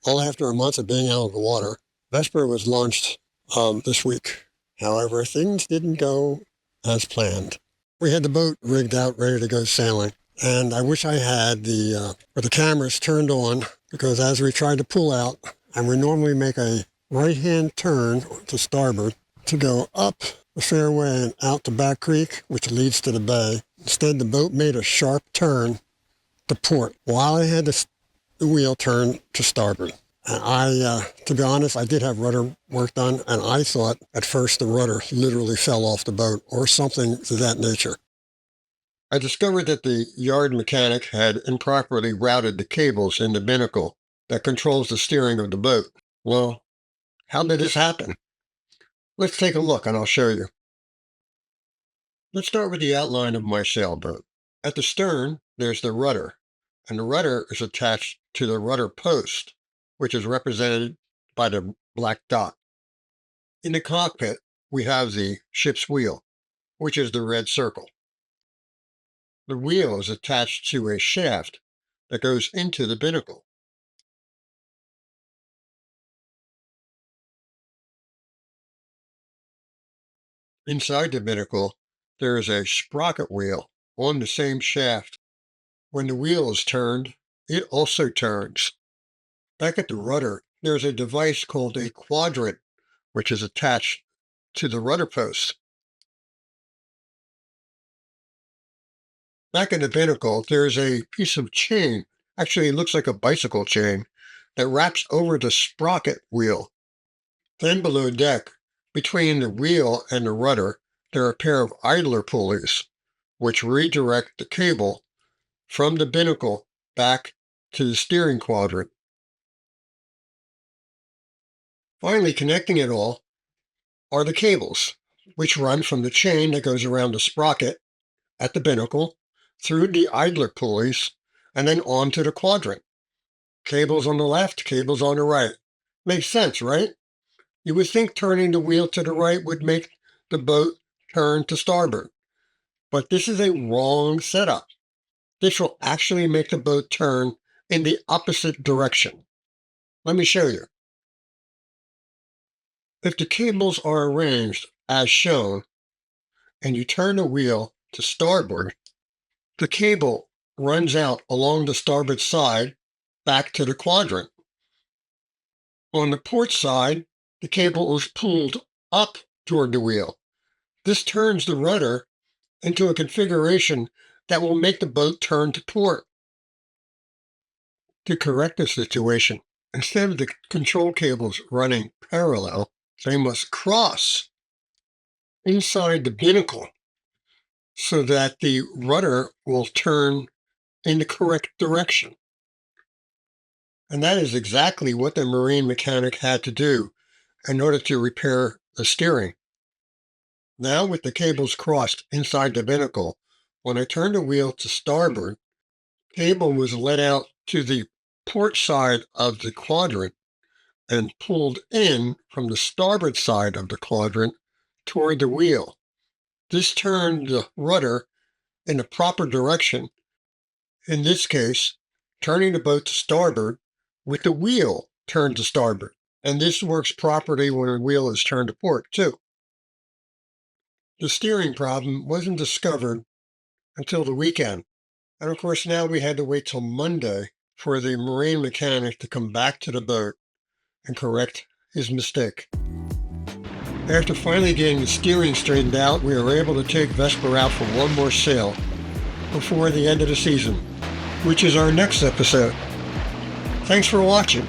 all after a month of being out of the water. Vesper was launched this week. However, things didn't go as planned. We had the boat rigged out, ready to go sailing, and I wish I had the cameras turned on, because as we tried to pull out, and we normally make a right-hand turn to starboard to go up the fairway and out to Back Creek, which leads to the bay. Instead, the boat made a sharp turn to port while I had the wheel turned to starboard. And to be honest, I did have rudder work done, and I thought at first the rudder literally fell off the boat or something to that nature. I discovered that the yard mechanic had improperly routed the cables in the binnacle that controls the steering of the boat. Well, how did this happen? Let's take a look and I'll show you. Let's start with the outline of my sailboat. At the stern, there's the rudder, and the rudder is attached to the rudder post, which is represented by the black dot. In the cockpit, we have the ship's wheel, which is the red circle. The wheel is attached to a shaft that goes into the binnacle. Inside the binnacle, there is a sprocket wheel on the same shaft. When the wheel is turned, it also turns. Back at the rudder, there's a device called a quadrant, which is attached to the rudder post. Back in the binnacle, there's a piece of chain, actually it looks like a bicycle chain, that wraps over the sprocket wheel. Then below deck, between the wheel and the rudder, there are a pair of idler pulleys, which redirect the cable from the binnacle back to the steering quadrant. Finally, connecting it all are the cables, which run from the chain that goes around the sprocket at the binnacle, through the idler pulleys, and then on to the quadrant. Cables on the left, cables on the right. Makes sense, right? You would think turning the wheel to the right would make the boat turn to starboard. But this is a wrong setup. This will actually make the boat turn in the opposite direction. Let me show you. If the cables are arranged as shown, and you turn the wheel to starboard, the cable runs out along the starboard side back to the quadrant. On the port side, the cable is pulled up toward the wheel. This turns the rudder into a configuration that will make the boat turn to port. To correct the situation, instead of the control cables running parallel, they must cross inside the binnacle so that the rudder will turn in the correct direction. And that is exactly what the marine mechanic had to do in order to repair the steering. Now, with the cables crossed inside the binnacle, when I turned the wheel to starboard, the cable was let out to the port side of the quadrant and pulled in from the starboard side of the quadrant toward the wheel. This turned the rudder in the proper direction, in this case, turning the boat to starboard with the wheel turned to starboard. And this works properly when the wheel is turned to port, too. The steering problem wasn't discovered until the weekend. And of course, now we had to wait till Monday for the marine mechanic to come back to the boat and correct his mistake. After finally getting the steering straightened out, we were able to take Vesper out for one more sail before the end of the season, which is our next episode. Thanks for watching.